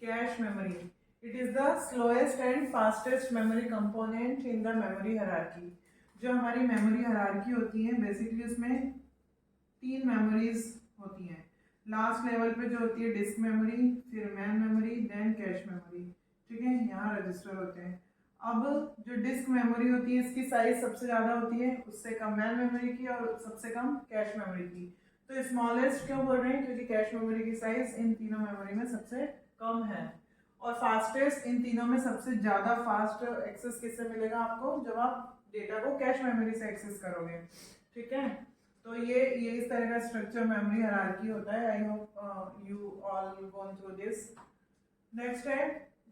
Cache memory, it is the slowest and fastest memory component in the memory hierarchy. जो हमारी memory hierarchy होती है basically उसमें 3 memories होती हैं। लास्ट लेवल पे जो होती है डिस्क मेमोरी, फिर main memory, then cache memory. ठीक है, यहाँ रजिस्टर होते हैं। अब जो डिस्क मेमोरी होती है इसकी साइज सबसे ज़्यादा होती है, उससे कम मैन मेमोरी की और सबसे कम कैश मेमोरी की। तो स्मॉलेस्ट क्यों बोल रहे हैं, क्योंकि कैश मेमोरी की साइज इन तीनों मेमोरी में सबसे कम है। और फास्टेस्ट, इन तीनों में सबसे ज़्यादा फास्ट एक्सेस किससे मिलेगा आपको, जब आप डेटा को कैश मेमोरी से एक्सेस करोगे। ठीक है, तो ये इस तरह का स्ट्रक्चर मेमोरी हायरार्की होता है। I hope you all gone through this. Next है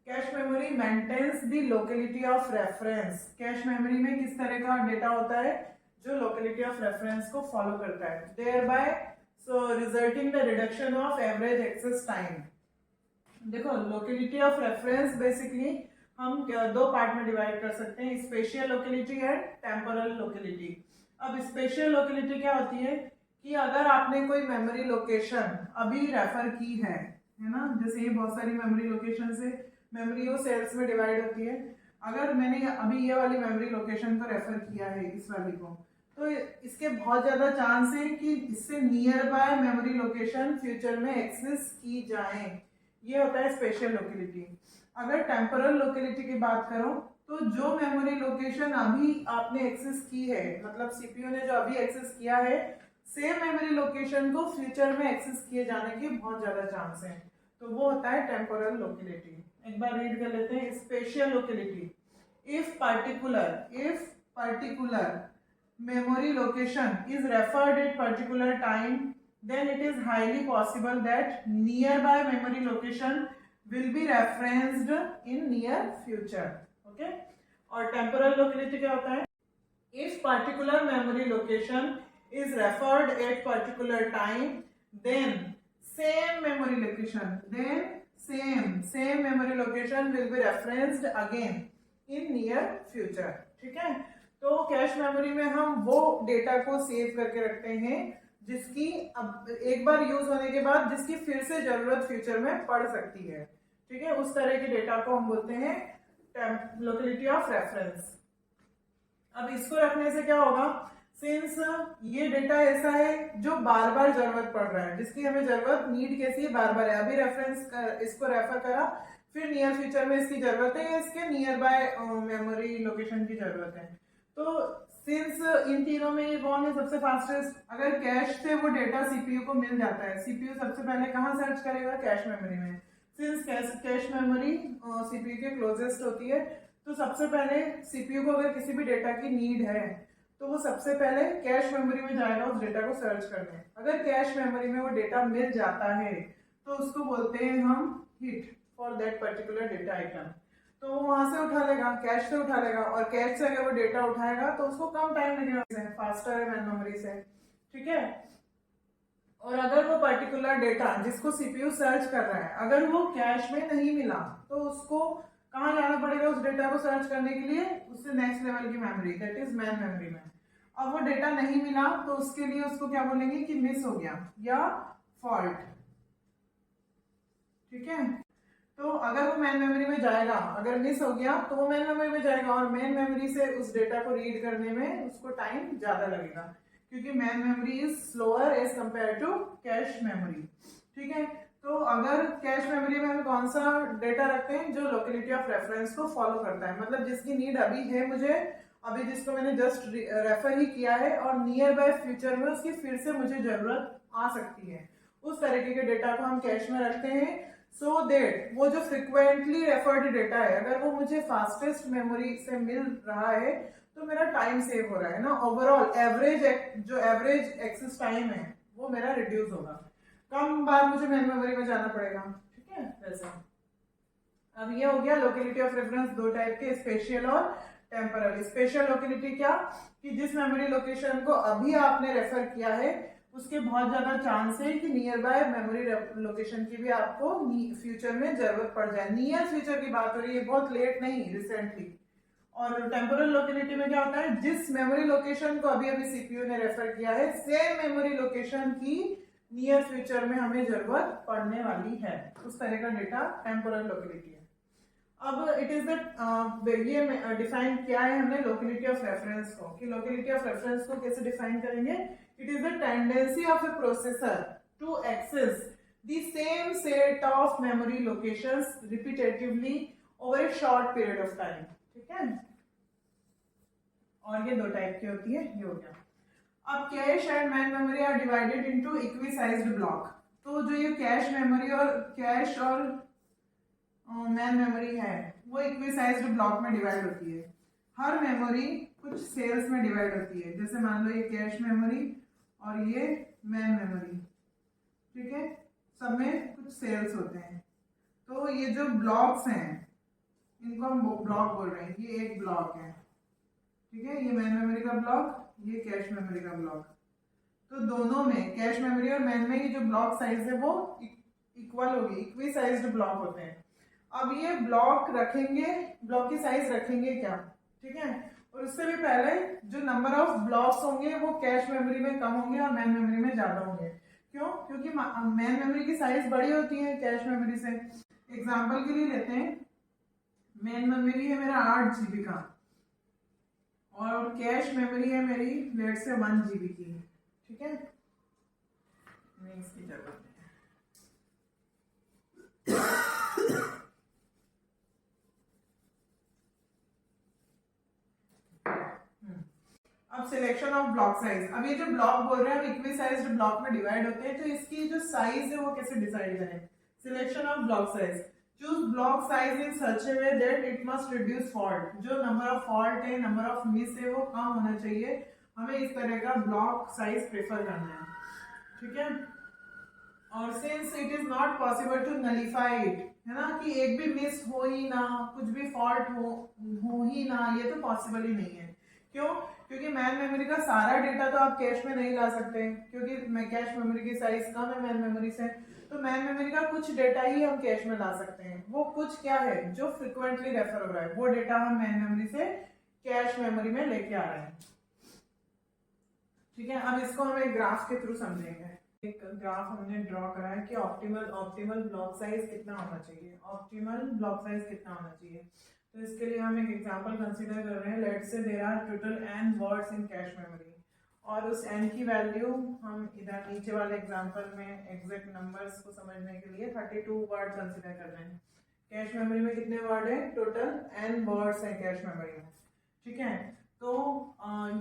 cache memory maintains the locality of reference. Cache memory में किस तरह का डेटा होता है, जो लोकेलिटी ऑफ रेफरेंस को फॉलो करता है, thereby so resulting the reduction of average access time. देखो, लोकेलिटी ऑफ रेफरेंस बेसिकली हम 2 पार्ट में डिवाइड कर सकते हैं, spatial locality and temporal locality. अब स्पेशियल लोकेलिटी क्या होती है कि अगर आपने कोई मेमोरी लोकेशन अभी रेफर की है ना, जैसे ये बहुत सारी मेमोरी लोकेशन से मेमोरी वो सेल्स में डिवाइड होती है। अगर मैंने अभी ये वाली मेमोरी लोकेशन को रेफर किया है, इस वाली को, तो इसके बहुत ज़्यादा चांस है कि इससे near by memory location future में एक्सेस की जाए। ये होता है स्पेशियल लोकेलिटी। अगर टेम्पोरल लोकेलिटी की बात करो तो जो मेमोरी लोकेशन अभी आपने एक्सेस की है, मतलब सीपीयू ने जो अभी एक्सेस किया है, सेम मेमोरी लोकेशन को फ्यूचर में एक्सेस किए जाने के बहुत ज़्यादा चांस हैं, तो वो होता है टेम्पोरल लोकेलिटी। एक बार रीड कर लेते हैं spatial locality. If particular memory location is referred at particular time, then it is highly possible that nearby memory location will be referenced in near future. Okay? और temporal locality क्या होता है, if particular memory location is referred at particular time, then same memory location will be referenced again in near future. ठीक है, तो cash memory में हम वो डेटा को सेव करके रखते हैं जिसकी अब एक बार यूज होने के बाद जिसकी फिर से जरूरत फ्यूचर में पड़ सकती है। ठीक है, उस तरह के डेटा को हम बोलते हैं लोकेलिटी ऑफ रेफरेंस। अब इसको रखने से क्या होगा, सिंस ये डेटा ऐसा है जो बार बार जरूरत पड़ रहा है, जिसकी हमें जरूरत नीड कैसी है, बार बार है। अभी इसको रेफर करा, फिर नियर फ्यूचर में इसकी जरूरत है या इसके नियर बाय मेमोरी लोकेशन की जरूरत है। तो सिंस इन तीनों में ये कौन है सबसे फास्टेस्ट, अगर कैश से वो डेटा सीपीयू को मिल जाता है, सीपीयू सबसे पहले कहाँ सर्च करेगा, कैश मेमोरी में। सिंस कैश मेमोरी सीपीयू के क्लोजेस्ट होती है, तो सबसे पहले सीपीयू को अगर किसी भी डेटा की नीड है तो वो सबसे पहले कैश मेमोरी में जाएगा उस डेटा को सर्च करने। अगर कैश मेमोरी में वो डेटा मिल जाता है तो उसको बोलते हैं हम hit for that particular data item. तो वो वहां से उठा लेगा, कैश से उठा लेगा, और कैश से अगर वो डेटा उठाएगा तो उसको कम टाइम लगेगा, फास्टर है मैन मेमोरी से। ठीक है, और अगर वो पर्टिकुलर डेटा जिसको सीपीयू सर्च कर रहा है अगर वो कैश में नहीं मिला तो उसको कहाँ जाना पड़ेगा उस डेटा को सर्च करने के लिए, उससे नेक्स्ट लेवल की memory, that is man memory में। अब वो डेटा नहीं मिला तो उसके लिए उसको क्या बोलेंगे कि मिस हो गया या फॉल्ट। ठीक है, तो अगर वो मैन मेमोरी में जाएगा, अगर मिस हो गया तो वो मैन मेमोरी में जाएगा और मैन मेमोरी से उस डेटा को रीड करने में उसको टाइम ज्यादा लगेगा, क्योंकि main memory is slower as compare to cache memory. ठीक है, तो अगर कैश मेमोरी में हम कौन सा डेटा रखते हैं, जो लोकेलिटी ऑफ रेफरेंस को फॉलो करता है, मतलब जिसकी नीड अभी है मुझे, अभी जिसको मैंने जस्ट रेफर ही किया है और नियर बाय फ्यूचर में उसकी फिर से मुझे जरूरत आ सकती है, उस तरीके के डेटा को हम कैश में रखते हैं। सो देट वो जो फ्रिक्वेंटली रेफर्ड डेटा है अगर वो मुझे फास्टेस्ट मेमोरी से मिल रहा है तो मेरा टाइम सेव हो रहा है ना, ओवरऑल एवरेज एक्सेस टाइम है वो मेरा रिड्यूस होगा, कम बार मुझे मेन मेमोरी में जाना पड़ेगा। ठीक है, वैसा। अब ये हो गया लोकेलिटी ऑफ रेफरेंस, 2 टाइप के, स्पेशियल और टेम्पररी। स्पेशल लोकेलिटी क्या, कि जिस मेमोरी लोकेशन को अभी आपने रेफर किया है उसके बहुत ज्यादा चांस है कि नियर बाय मेमोरी लोकेशन की भी आपको फ्यूचर में जरूरत पड़ जाए। नियर फ्यूचर की बात हो रही है, बहुत लेट नहीं, रिसेंटली। और टेम्पोरल लोकेलिटी में क्या होता है, जिस मेमोरी लोकेशन को अभी अभी सीपीयू ने रेफर किया है सेम मेमोरी लोकेशन की नियर फ्यूचर में हमें जरूरत पड़ने वाली है, उस तरह का डेटा टेम्पोरल लोकेलिटी है। अब इट इज द ये डिफाइन किया है हमने लोकेलिटी ऑफ रेफरेंस को, कि लोकेलिटी ऑफ रेफरेंस को कैसे डिफाइन करेंगे। It is the tendency of a processor to access the same set of memory locations repetitively over a short period of time. ठीक है, और ये दो टाइप की होती है, ये हो गया। अब cache and main memory are divided into equi sized block. तो जो ये कैश मेमोरी और कैश और मैन मेमोरी है वो इक्वी साइज्ड ब्लॉक में डिवाइड होती है। हर मेमोरी कुछ सेल्स में डिवाइड होती है, जैसे मान लो ये कैश मेमोरी और ये मैन मेमोरी, ठीक है, सब में कुछ सेल्स होते हैं। तो ये जो ब्लॉक्स हैं इनको हम ब्लॉक बोल रहे हैं, ये एक ब्लॉक है, ठीक है, ये मैन मेमोरी का ब्लॉक, ये कैश मेमोरी का ब्लॉक। तो दोनों में कैश मेमोरी और मैन में ये जो ब्लॉक साइज है वो इक्वल होगी, इक्वी साइज्ड ब्लॉक होते हैं। अब ये ब्लॉक रखेंगे, ब्लॉक की साइज रखेंगे क्या, ठीक है, और उससे भी पहले जो नंबर ऑफ ब्लॉक्स होंगे वो कैश मेमोरी में कम होंगे और मैन मेमोरी में ज्यादा होंगे। क्यों? क्योंकि मैन मेमोरी की साइज बड़ी होती है कैश मेमोरी से। एग्जाम्पल के लिए लेते हैं, मैन मेमोरी है मेरा 8 GB का और कैश मेमोरी है मेरी लेट से 1 GB की, ठीक है, नहीं इसकी जरूरत नहीं है। अब सिलेक्शन ऑफ ब्लॉक साइज। अब ये जो ब्लॉक बोल रहे हैं हम इक्वी साइज्ड ब्लॉक में डिवाइड होते हैं, तो इसकी जो साइज है वो कैसे डिसाइड करें। Selection of block size, choose block size in such A way that it must reduce fault. जो नंबर ऑफ फॉल्ट है, नंबर ऑफ मिस है वो कम होना चाहिए, हमें इस तरह का ब्लॉक साइज प्रेफर करना है, ठीक है। और since it is not possible to nullify it, है ना, कि एक भी मिस हो ही ना, कुछ भी फॉल्ट हो ही ना, ये तो पॉसिबल ही नहीं है। क्यों? क्योंकि मैन मेमोरी का सारा डेटा तो आप कैश में नहीं ला सकते, क्योंकि कैश मेमोरी की साइज कम है मैन मेमोरी से। तो मैन मेमोरी का कुछ डेटा ही हम कैश में ला सकते हैं। वो कुछ क्या है जो फ्रिक्वेंटली रेफर हो रहा है, वो डेटा हम मैन मेमोरी से कैश मेमोरी में लेके आ रहे हैं, ठीक है। अब इसको हम एक ग्राफ के थ्रू समझेंगे। एक ग्राफ हमने ड्रॉ करा है कि ऑप्टिमल ब्लॉक साइज कितना होना चाहिए, ऑप्टिमल ब्लॉक साइज कितना होना चाहिए। तो इसके लिए हम एक एग्जांपल कंसीडर कर रहे हैं। Let's say there are total n words in cache memory, और उस n की वैल्यू हम इधर नीचे वाले एग्जांपल में एग्जैक्ट नंबर्स को समझने के लिए 32 वर्ड कंसीडर कर रहे हैं। कैश मेमोरी में कितने वर्ड है? टोटल n वर्ड्स हैं कैश मेमोरी में, ठीक है। तो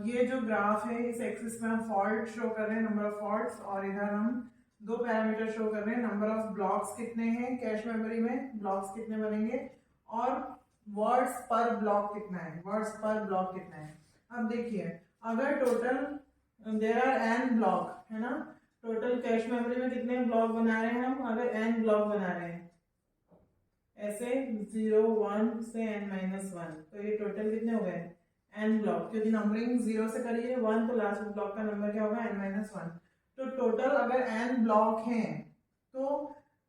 ये जो ग्राफ है, इस एक्सिस में हम फॉल्ट शो कर रहे हैं, नंबर ऑफ फॉल्ट्स, और इधर हम दो पैरामीटर शो कर रहे हैं, नंबर ऑफ ब्लॉक्स कितने हैं कैश मेमोरी में, ब्लॉक्स कितने बनेंगे, और वर्ड्स पर ब्लॉक कितना है, वर्ड्स पर ब्लॉक कितना है। अब देखिए, अगर total there are n block, है ना, टोटल कैश मेमोरी में कितने ब्लॉक बना रहे हैं हम, अगर n ब्लॉक बना रहे हैं ऐसे 0 1 से n-1, तो ये टोटल कितने हो गए n ब्लॉक, क्योंकि नंबरिंग 0 से करिए 1 तो लास्ट ब्लॉक का नंबर क्या होगा n-1। तो टोटल अगर n ब्लॉक हैं तो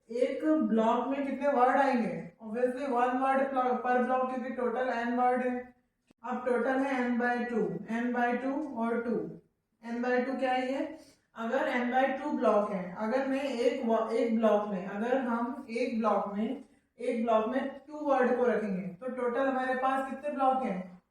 एक ब्लॉक में कितने वर्ड आएंगे, ऑब्वियसली 1 वर्ड पर ब्लॉक, क्योंकि टोटल n वर्ड है। अब टोटल है n/2 और 2, n/2 क्या है ये, अगर n/2 ब्लॉक है, अगर मैं एक ब्लॉक में, अगर हम एक ब्लॉक में 2 वर्ड को रखेंगे तो टोटल हमारे पास कितने ब्लॉक हैं,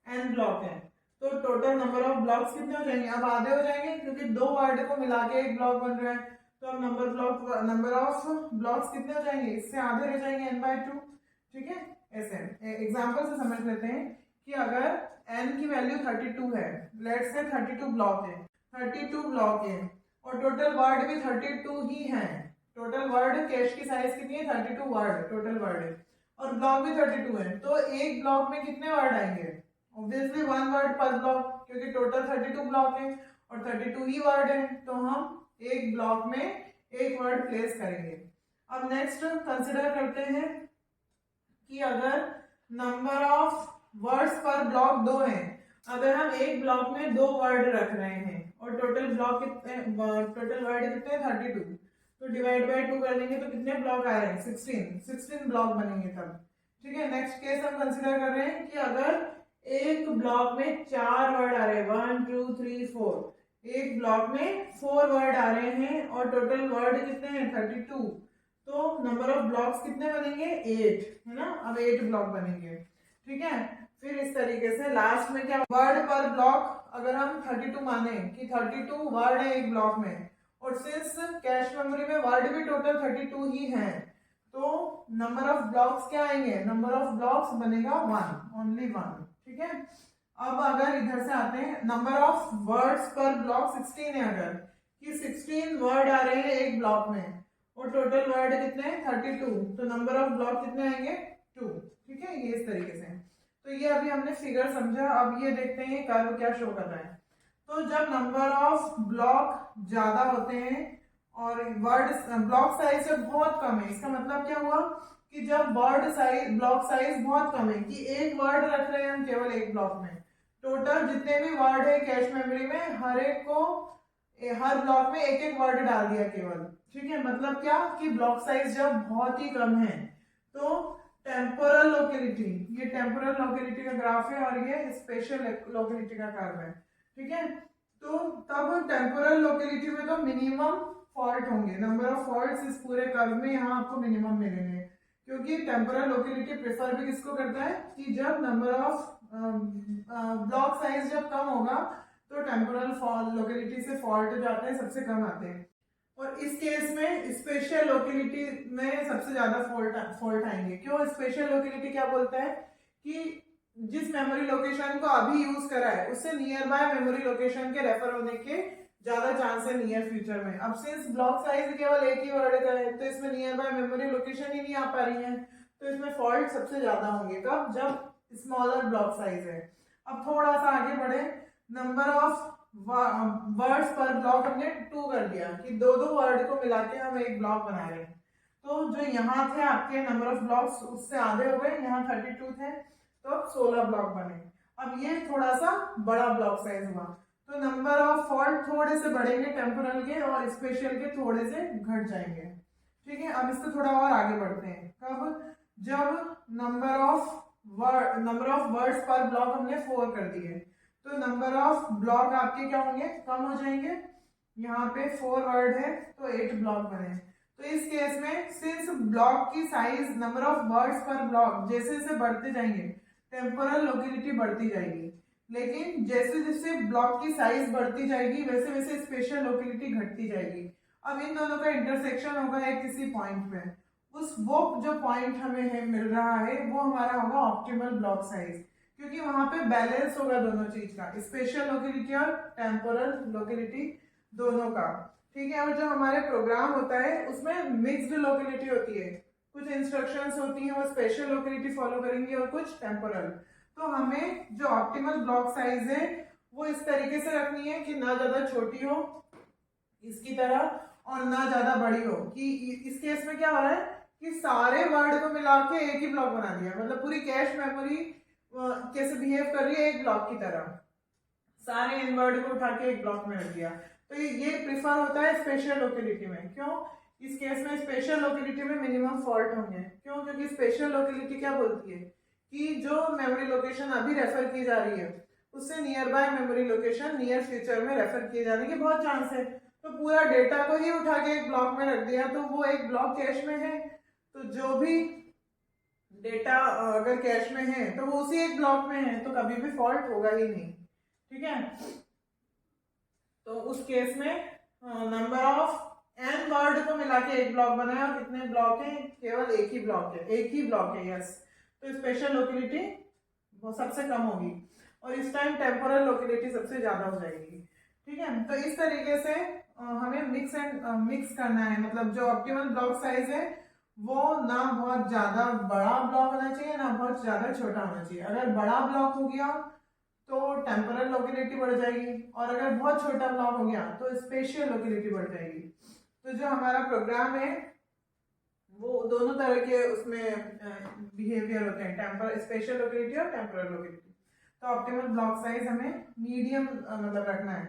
n ब्लॉक है। तो टोटल नंबर ऑफ ब्लॉक्स कितने हो जाएंगे, अब आधे हो जाएंगे, क्योंकि 2 वर्ड को मिला के एक ब्लॉक बन रहा है। तो अब नंबर ऑफ ब्लॉक्स कितने हो जाएंगे, इससे आधे रह जाएंगे n/2, ठीक है। ऐसे एग्जांपल से समझ लेते हैं कि अगर n की वैल्यू 32 है, लेट्स से 32 ब्लॉक है, 32 ब्लॉक है, और टोटल वर्ड भी 32 ही है। टोटल वर्ड कैश की साइज कितनी है, 32 वर्ड टोटल वर्ड है, और ब्लॉक भी 32 है। तो एक ब्लॉक में कितने वर्ड आएंगे, ऑब्वियसली 1 वर्ड पर ब्लॉक, क्योंकि टोटल 32 ब्लॉक है और 32 ही वर्ड है, तो हम एक ब्लॉक में एक वर्ड प्लेस करेंगे। अब नेक्स्ट कंसिडर करते हैं कि अगर नंबर ऑफ वर्ड्स पर ब्लॉक 2 हैं, अगर हम एक ब्लॉक में 2 वर्ड रख रहे हैं और टोटल वर्ड कितने 32, तो डिवाइड बाय 2 कर देंगे तो कितने ब्लॉक आ रहे हैं 16 ब्लॉक बनेंगे तब, ठीक है। नेक्स्ट केस हम कंसिडर कर रहे हैं कि अगर एक ब्लॉक में 4 वर्ड आ रहे हैं 1 2 3 4, एक ब्लॉक में 4 वर्ड आ रहे हैं और टोटल वर्ड कितने हैं 32, तो नंबर ऑफ ब्लॉक्स कितने बनेंगे 8, है ना। अब 8 ब्लॉक बनेंगे, ठीक है। फिर इस तरीके से लास्ट में क्या वर्ड पर ब्लॉक, अगर हम 32 माने कि 32 वर्ड है एक ब्लॉक में, और सिंस कैश मेमोरी में वर्ड भी टोटल 32 ही हैं, तो नंबर ऑफ ब्लॉक्स क्या आएंगे, नंबर ऑफ ब्लॉक्स बनेगा 1, ओनली 1, ठीक है। अब अगर इधर से आते हैं नंबर ऑफ वर्ड्स पर ब्लॉक 16 है, अगर कि 16 वर्ड आ रहे हैं एक ब्लॉक में और टोटल वर्ड कितने हैं 32, तो नंबर ऑफ ब्लॉक कितने आएंगे 2, ठीक है। ये इस तरीके से, तो ये अभी हमने फिगर समझा। अब ये देखते हैं कर्व क्या शो कर रहा है। तो जब नंबर ऑफ ब्लॉक ज्यादा होते हैं और वर्ड ब्लॉक साइज जब बहुत कम है, इसका मतलब क्या हुआ कि जब वर्ड साइज ब्लॉक साइज बहुत कम है, कि एक वर्ड रख रहे हैं हम केवल एक ब्लॉक में, टोटल जितने भी वर्ड है कैश मेमोरी में हर एक को हर ब्लॉक में एक एक वर्ड डाल दिया केवल, ठीक है। मतलब क्या कि ब्लॉक साइज जब बहुत ही कम है तो टेम्पोरल लोकेलिटी, ये टेम्पोरल लोकेलिटी का ग्राफ है और ये स्पेशल लोकेलिटी का कर्व है, ठीक है। तो तब टेम्पोरल लोकेलिटी में तो मिनिमम फॉल्ट होंगे, नंबर ऑफ फॉल्ट्स इस पूरे कर्व में यहाँ आपको मिनिमम मिलेंगे, क्योंकि टेम्पोरल लोकेलिटी प्रेफर भी किसको करता है कि जब नंबर ऑफ ब्लॉक साइज जब कम होगा तो टेम्पोरल लोकेलिटी से फॉल्ट जो आते हैं सबसे कम आते हैं, और इस केस में स्पेशल लोकेलिटी में सबसे ज्यादा फॉल्ट आएंगे। क्यों स्पेशल लोकेलिटी क्या बोलता है कि जिस मेमोरी लोकेशन को अभी यूज करा है उससे नियर बाय मेमोरी लोकेशन के रेफर होने के ज्यादा चांस है नियर फ्यूचर में। अब सिंस ब्लॉक साइज केवल एक ही वर्ड का है तो इसमें नियर बाय मेमोरी लोकेशन ही नहीं आ पा रही है, तो इसमें फॉल्ट सबसे ज्यादा होंगे कब, जब स्मॉलर ब्लॉक साइज है। अब थोड़ा सा आगे बढ़े, नंबर ऑफ वर्ड्स पर ब्लॉक हमने 2 कर दिया कि दो दो वर्ड को मिला के हम एक ब्लॉक बना रहे हैं, तो जो यहाँ थे आपके नंबर ऑफ ब्लॉक्स उससे आधे हो गए, यहाँ 32 थे तो 16 ब्लॉक बने। अब ये थोड़ा सा बड़ा ब्लॉक साइज हुआ, तो नंबर ऑफ फॉल्ट थोड़े से बढ़ेंगे टेम्पोरल के और स्पेशल के थोड़े से घट जाएंगे, ठीक है। अब इससे थोड़ा और आगे बढ़ते हैं, कब, जब नंबर ऑफ वर्ड्स पर ब्लॉक हमने 4 कर दिए, तो नंबर ऑफ ब्लॉक आपके क्या होंगे, कम हो जाएंगे। यहाँ पे 4 वर्ड है तो 8 ब्लॉक बने, तो इस केस में सिंस ब्लॉक की साइज नंबर ऑफ वर्ड्स पर ब्लॉक जैसे जैसे बढ़ते जाएंगे टेम्पोरल लोकेलिटी बढ़ती जाएगी, लेकिन जैसे जैसे ब्लॉक की साइज बढ़ती जाएगी वैसे वैसे स्पेशल लोकेलिटी घटती जाएगी। अब इन दोनों का इंटरसेक्शन होगा एक किसी पॉइंट पे, वो जो पॉइंट हमें है मिल रहा है वो हमारा होगा ऑप्टिमल ब्लॉक साइज, क्योंकि वहां पे बैलेंस होगा दोनों चीज का, स्पेशल लोकेलिटी और टेम्पोरल लोकेलिटी दोनों का, ठीक है। और जो हमारे प्रोग्राम होता है उसमें मिक्स्ड लोकेलिटी होती है, कुछ इंस्ट्रक्शंस होती हैं वो स्पेशल लोकेलिटी फॉलो करेंगी और कुछ टेम्पोरल। तो हमें जो ऑप्टिमल ब्लॉक साइज है वो इस तरीके से रखनी है कि ना ज्यादा छोटी हो इसकी तरह और ना ज्यादा बड़ी हो, कि इस केस में क्या हो रहा है कि सारे वर्ड को मिला के एक ही ब्लॉक बना दिया, मतलब पूरी कैश मेमोरी कैसे बिहेव कर रही है एक ब्लॉक की तरह, सारे इन वर्ड को उठा के एक ब्लॉक में रख दिया। तो ये प्रिफर होता है स्पेशल लोकेलिटी में। क्यों, इस केस में स्पेशल लोकेलिटी में मिनिमम फॉल्ट होंगे। क्यों, क्योंकि स्पेशल लोकेलिटी क्या बोलती है कि जो मेमोरी लोकेशन अभी रेफर की जा रही है उससे near by memory location near future में रेफर किए जाने के बहुत चांस है, तो पूरा डेटा को ही उठा के एक ब्लॉक में रख दिया तो वो एक ब्लॉक कैश में है, तो जो भी डेटा अगर कैश में है तो वो उसी एक ब्लॉक में है तो कभी भी फॉल्ट होगा ही नहीं, ठीक है। तो उस केस में नंबर ऑफ n वर्ड को मिला के एक ब्लॉक बनाया और कितने ब्लॉक है, केवल एक ही ब्लॉक है, एक ही ब्लॉक है, यस। तो स्पेशल लोकेलिटी वो सबसे कम होगी और इस टाइम टेम्पोरल लोकेलिटी सबसे ज्यादा हो जाएगी, ठीक है। तो इस तरीके से हमें मिक्स करना है, मतलब जो ऑप्टिमल ब्लॉक साइज है वो ना बहुत ज्यादा बड़ा ब्लॉक होना चाहिए ना बहुत ज्यादा छोटा होना चाहिए। अगर बड़ा ब्लॉक हो गया तो टेम्पोरल लोकेलिटी बढ़ जाएगी और अगर बहुत छोटा ब्लॉक हो गया तो स्पेशियल लोकेलिटी बढ़ जाएगी। तो जो हमारा प्रोग्राम है वो दोनों तरह के उसमें बिहेवियर होते हैं, स्पेशल लोकेलिटी और टेम्पोरल लोकेलिटी। तो ऑप्टिमल ब्लॉक साइज हमें मीडियम मतलब रखना है,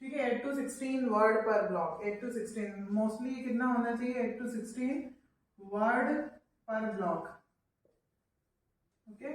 ठीक है। 8 to 16 वर्ड पर ब्लॉक, 8 to 16 मोस्टली कितना होना चाहिए, 8 to 16 वर्ड पर ब्लॉक, ओके।